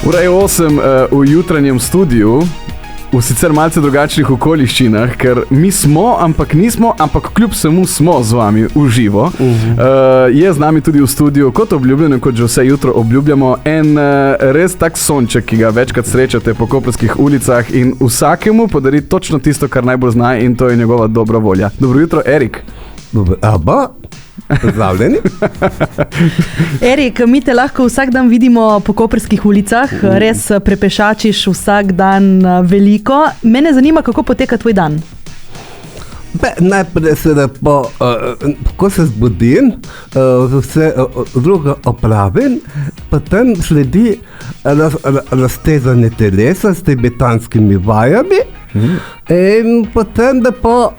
Ura je 8 v jutranjem studiu, v sicer malce drugačnih okoliščinah, ker mi smo, ampak nismo, ampak kljub vsemu smo z vami v živo. Je z nami tudi v studiu, kot obljubljeno, kot že vse jutro obljubljamo, en res tak sonček, ki ga večkrat srečate po koprskih ulicah in vsakemu podari točno tisto, kar najbolj zna, in to je njegova dobra volja. Dobro jutro, Erik. Pozdravljeni. Erik, mi te lahko vsak dan vidimo po koprskih ulicah, res prepešačiš vsak dan veliko. Mene zanima, kako poteka tvoj dan. Najprej se lepo, ko se zbudim, vse drugo opravim, potem sledi raztezanje telesa s tibetanskimi vajami. In potem lepo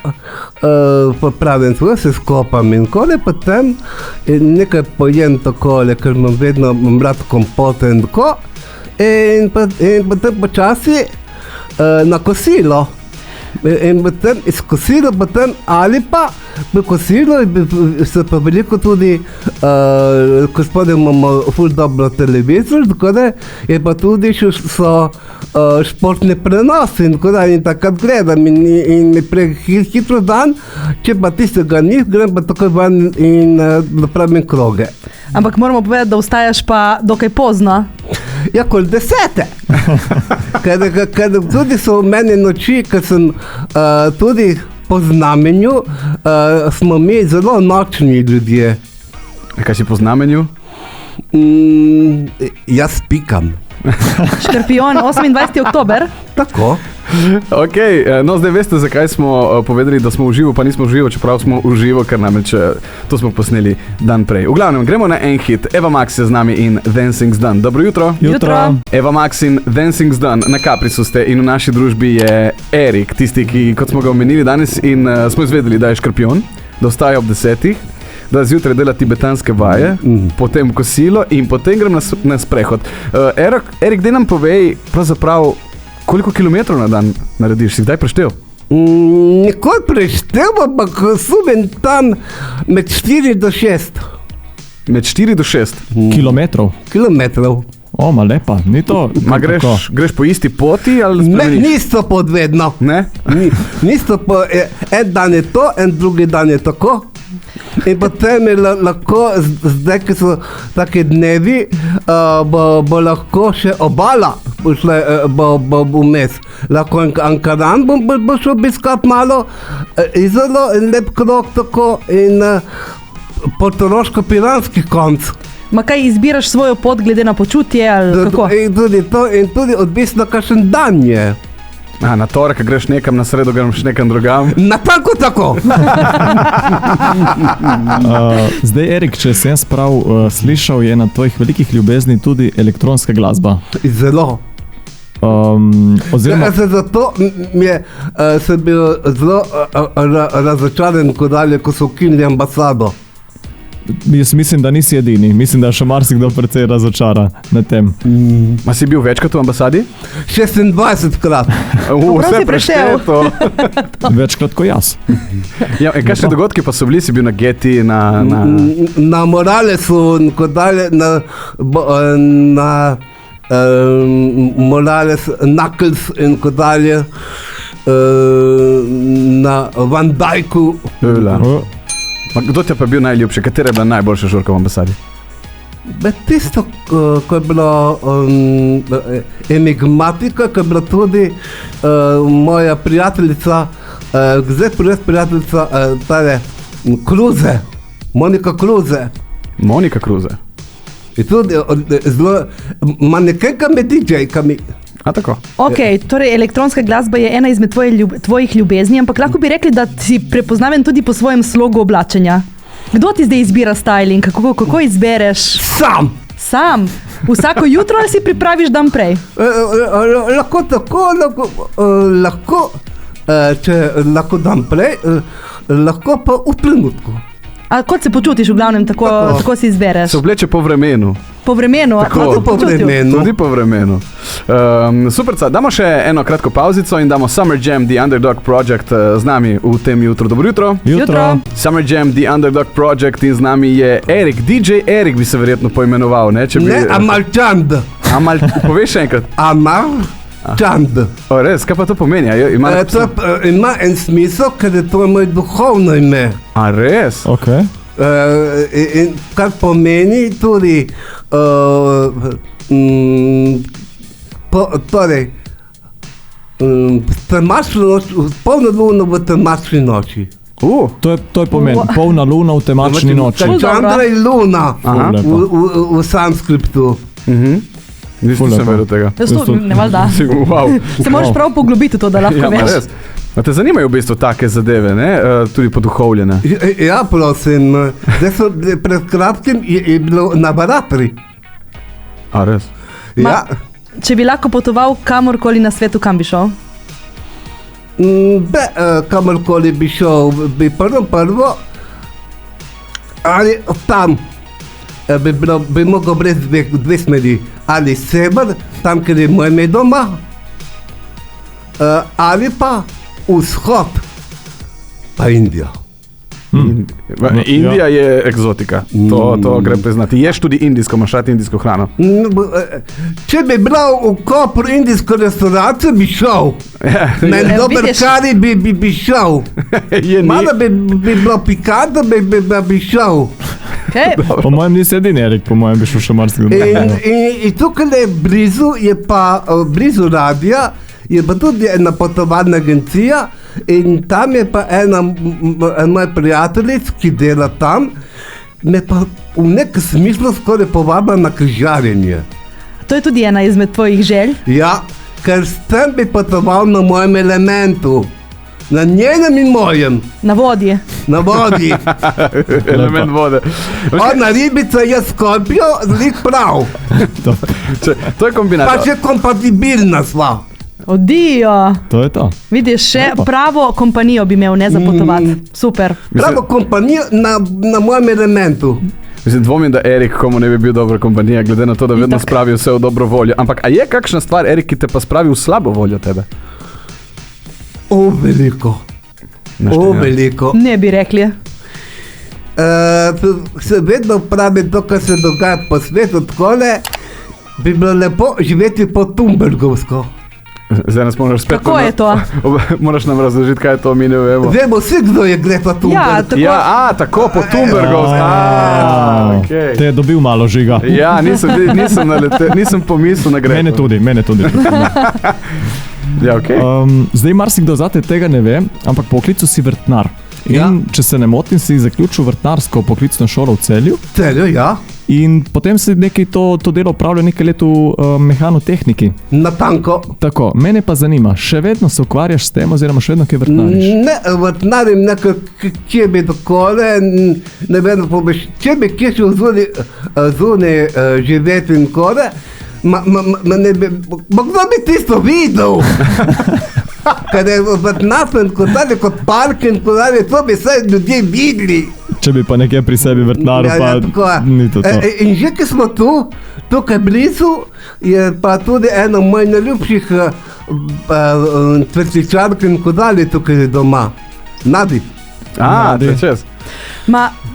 popravim svoje, se skopam in kole, potem nekaj pojem takole, ker imam vedno rad kompote in tako. In potem počasi na kosilo. In potem iz kosilo, potem ali pa v kosilo se pa veliko tudi, ko spodaj imamo ful dobro televizor, tako da je pa tudi so športni prenosi in tako da in takrat gledam in hitro dan, če pa tistega ni, grem pa takoj van in napravim kroge. Ampak moramo povedati, da vstajaš pa dokaj pozno. Ja, kol 10. Ker tudi so v meni noči, ker sem tudi po znamenju, smo mi zelo nočni ljudje. Kaj si po znamenju? Jaz pikam. Škorpion, 28. oktober. Tako. Ok, no zdaj veste, zakaj smo povedali, da smo v živo, pa nismo v živo, čeprav smo v živo, ker namreč to smo posneli dan prej. V glavnem, gremo na en hit. Eva Max je z nami in Dancing's Done. Dobro jutro. Jutro. Eva Max in Dancing's Done. Na Caprisu ste in v naši družbi je Erik, tisti, ki, kot smo ga omenili danes in smo izvedeli, da je škorpion, da ostaja ob 10, da zjutraj dela tibetanske vaje, potem kosilo in potem grem na sprehod. Erik, daj nam povej, pravzaprav, koliko kilometrov na dan narediš? Si kdaj preštel? Nikoli preštel, ampak sumim tam med 4 do 6. Med 4 do 6? Kilometrov? Kilometrov. O, ma lepa, ni to... Ma greš po isti poti ali spremeniš? Ne, nisto podvedno. Ne? Nisto po... En dan je to, en drugi dan je tako. In potem je lahko, zdaj, ki so take dnevi, bo lahko še obala bo vmes. Lahko Ankaran bo šel obiskat malo, Izolo in lep krog tako in portoroško-piranski konc. Ma kaj izbiraš svojo pot glede na počutje ali kako? In tudi odvisno, kakšen dan je. Na torek greš nekam, na sredo greš nekam drugam. Na tako! Zdaj, Erik, če sem jaz prav slišal, je na tvojih velikih ljubezni tudi elektronska glasba. Zelo. Zato sem bil zelo razočaran, ko so ukinili ambasado. Jaz mislim, da nisi edini. Mislim, da še marsikdo precej razočara na tem. Ma si bil večkrat v ambasadi? 26-krat. Vse prešteto. Večkrat kot jaz. Ja, kakšne dogodki pa so bili? Si bil na Geti, na Moralesu, na Morales, Knuckles in kot dalje, na Van Dijku. Kdo ti je pa bil najljubši? Katera je bila najboljša žurka v ambasadi? Tisto, ko je bilo enigmatika, ko je bila tudi moja prijateljica, Kruze, Monika Kruze. Monika Kruze. In tudi zelo manekenka med DJ-kami. A tako? Ok, torej elektronska glasba je ena izmed tvojih ljubezni, ampak lahko bi rekli, da si prepoznaven tudi po svojem slogu oblačenja. Kdo ti zdaj izbira styling? Kako izbereš? Sam? Vsako jutro ali si pripraviš dan prej? Lahko tako, lahko dan prej, lahko pa v trenutku. A kot se počutiš v glavnem, tako si izbereš? Se obleče po vremenu. Po vremenu? Tudi po vremenu. Super, damo še eno kratko pauzico in damo Summer Jam, The Underdog Project z nami v tem jutru. Dobro jutro. Jutro. Summer Jam, The Underdog Project in z nami je Erik. DJ Erik bi se verjetno poimenoval, ne? Ne, Amalčand. Poveš še enkrat. Amarčand. Res, kaj pa to pomeni? Ima en smisel, ker je to moje duhovno ime. A res? Okay. In kar pomeni tudi, torej, temačno noč, polno luno v temačni noči. To je pomen, polna luna v temačni noči. Čandra je luna v sanskriptu. Nisem vedel tega. Ne valjda. Wow. Se moraš prav poglobiti v to, da lahko veš. A te zanimajo v bistvu take zadeve, ne? Tudi poduhovljene? Ja, prosim. Pred kratkim je bilo na Baratri. A res? Ja. Če bi lahko potoval kamorkoli na svetu, kam bi šel? Kamorkoli bi šel, bi prvo, ali tam bi mogel brez dve smeri, ali sever, tam, kjer je moj ime doma, ali pa vzhod, pa Indija. Indija je eksotika, to gre priznati. Ješ tudi indijsko, imaš rad indijsko hrano? Če bi bral v Kopru indijsko restauracijo, bi šel. Meni dober kari bi šel. Malo bi bilo pikantno, bi šel. Po mojem nisi edini, Erik, po mojem bi šel še marsikdo. In tukaj je blizu radija, je pa tudi ena potovalna agencija in tam je pa ena moj prijateljic, ki dela tam, me pa v nekem smislu skoraj povabila na križarjenje. To je tudi ena izmed tvojih želj? Ja, ker s tem bi potoval na mojem elementu. Na njenem in mojem. Na vodi. Na vodi. Element vode. Ona ribica je skorpijo, zlik prav. To je kombinacija. Pa še kompatibilna sva. Odijo. To je to. Vidiš, še pravo kompanijo bi imel, ne za potovati. Super. Pravo kompanijo na mojem elementu. Mislim, dvomim, da Erik komu ne bi bil dobra kompanija, glede na to, da vedno spravi vse v dobro voljo. Ampak, a je kakšna stvar, Erik, ki te pa spravi v slabo voljo tebe? Veliko. Veliko. Ne bi rekli. Se vedno pravi to, kar se dogaja po svetu, takole bi bilo lepo živeti po Thunbergovsko. Zdaj nas moraš spet... Kako je to? Moraš nam razložiti, kaj je to, mi ne vemo. Vemo vsi, kdo je gre po Thunberg. Tako po Thunbergovsko. Okay. Te je dobil malo žiga. Ja, nisem pomislil na gre. Mene tudi. Ja, okay. Zdaj marsikdo zate tega ne ve, ampak po poklicu si vrtnar. In če se ne motim, si zaključil vrtnarsko poklicno šolo v Celju. Celju, ja. In potem si nekaj to delo opravljal nekaj let v mehanotehniki. Natanko. Tako, mene pa zanima, še vedno se ukvarjaš s tem oziroma še vedno kaj vrtnariš? Ne, vrtnarim nekaj, kje bi takole, ne vem, če bi kje šel zunaj živeti in kore, kdo bi tisto videl? Ker je vrtnarstvo in kodali kot park in kodali, to bi vse ljudje videli. Če bi pa nekje pri sebi vrtnaru, pa ni to to. In že, ki smo tukaj blizu, je pa tudi eno moj najljubših cvetličark in kodali tukaj doma. Nadi. Čez.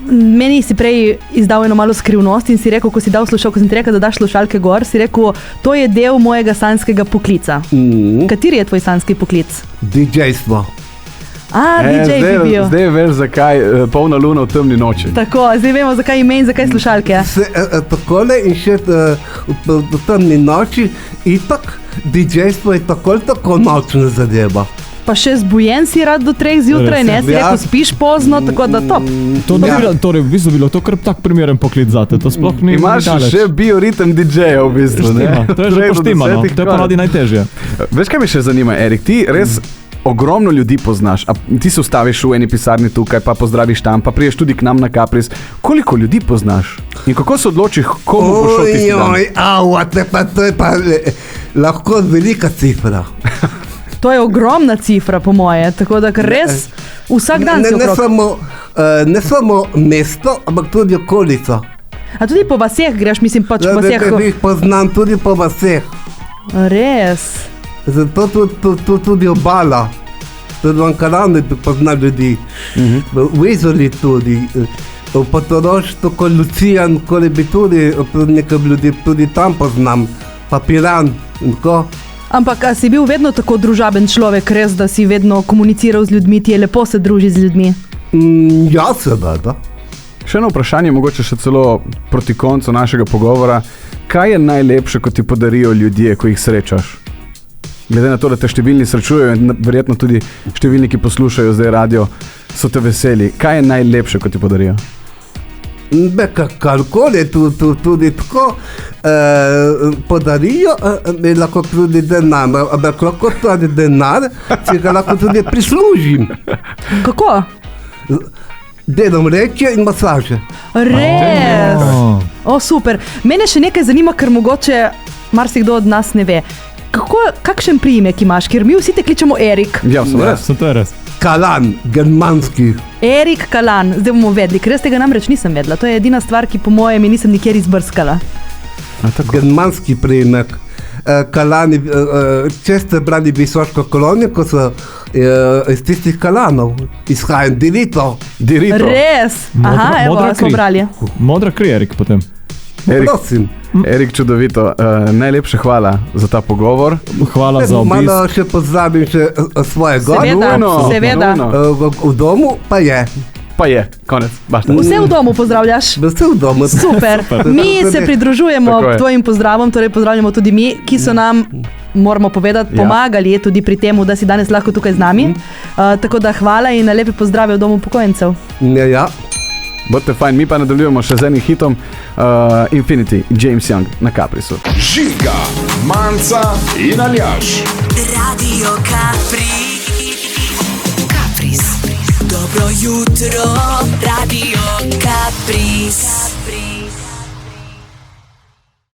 Meni si prej izdal eno malo skrivnost in si rekel, ko si ti rekel, da daš slušalke gor, si rekel, to je del mojega sanskega poklica. Kateri je tvoj sanski poklic? DJ-stvo. DJ bi bil. Zdaj veš, zakaj polna luna v temni noči. Tako, zdaj vemo, zakaj ime in zakaj slušalke. Takole in še v temni noči, itak DJ-stvo je tako nočna zadeva. Pa še zbujen si rad do 3 zjutraj, ne? Si rekel, spiš pozno, tako da top. Torej, v bistvu bilo to kar tak primeren poklic zate, to sploh ni imaš daleč. Še bioritem DJ-ja v bistvu, ne? To je že poštimano, to je ponavadi najtežje. Veš, kaj me še zanima, Erik, ti res ogromno ljudi poznaš, a ti se ustaviš v eni pisarni tukaj, pa pozdraviš tam, pa priješ tudi k nam na Kapris. Koliko ljudi poznaš? In kako se odločiš, komu boš šel tisti dan? To je pa lahko velika cifra. To je ogromna cifra, po moje, tako da res vsak dan si okrog. Ne samo mesto, ampak tudi okolica. A tudi po vaseh greš, mislim, pač po vaseh? Jih poznam tudi po vaseh. Res? Zato tudi obala. Tudi v Ankaranu poznam ljudi. V Izoli tudi. V Potorož, tako Lucijan, koli bi tudi nekaj ljudi tudi tam poznam. pa Piran in tako. Ampak a si bil vedno tako družaben človek, res, da si vedno komuniciral z ljudmi, ti je lepo se družiti z ljudmi? Ja, seveda. Še eno vprašanje, mogoče še celo proti koncu našega pogovora. Kaj je najlepše, ko ti podarijo ljudje, ko jih srečaš? Glede na to, da te številni srečujejo in verjetno tudi številni, ki poslušajo zdaj radio, so te veseli. Kaj je najlepše, ko ti podarijo? Karkoli tudi tako podarijo, mi lahko tudi denar, ampak lahko tudi denar, si ga lahko tudi prislužim. Kako? Delom reče in masaže. Res? O, super. Mene še nekaj zanima, ker mogoče marsikdo od nas ne ve. Kakšen priimek imaš, ker mi vsi te kličemo Erik? Ja, sem res. To je res. Kalan, germanski. Erik Kalan, zdaj bomo vedli, ker jaz tega namreč nisem vedela. To je edina stvar, ki po mojem nisem nikjer izbrskala. Germanski priimek. Kalani, če ste brali visoško kolonijo, ko so iz tistih Kalanov, izhajam Dirito. Res? Aha, evo, smo brali. Modra kri, Erik, potem. Prosim. Erik, čudovito. Najlepše hvala za ta pogovor. Hvala za obisk. Malo še pozdravim še svoje gore. Seveda. V domu pa je. Pa je, konec. Bašta. Vse v domu pozdravljaš? Vse v domu. Super. Mi se pridružujemo tvojim pozdravom, torej pozdravljamo tudi mi, ki so nam, moramo povedati, pomagali tudi pri tem, da si danes lahko tukaj z nami. Tako da hvala in lepe pozdrave v domu upokojencev. Ja. Bodite fajn, mi pa nadaljujemo še z enim hitom Infinity, James Young na Caprisu. Žiga, Manca in Aljaž. Radio Capris. Dobro jutro, Radio Capris.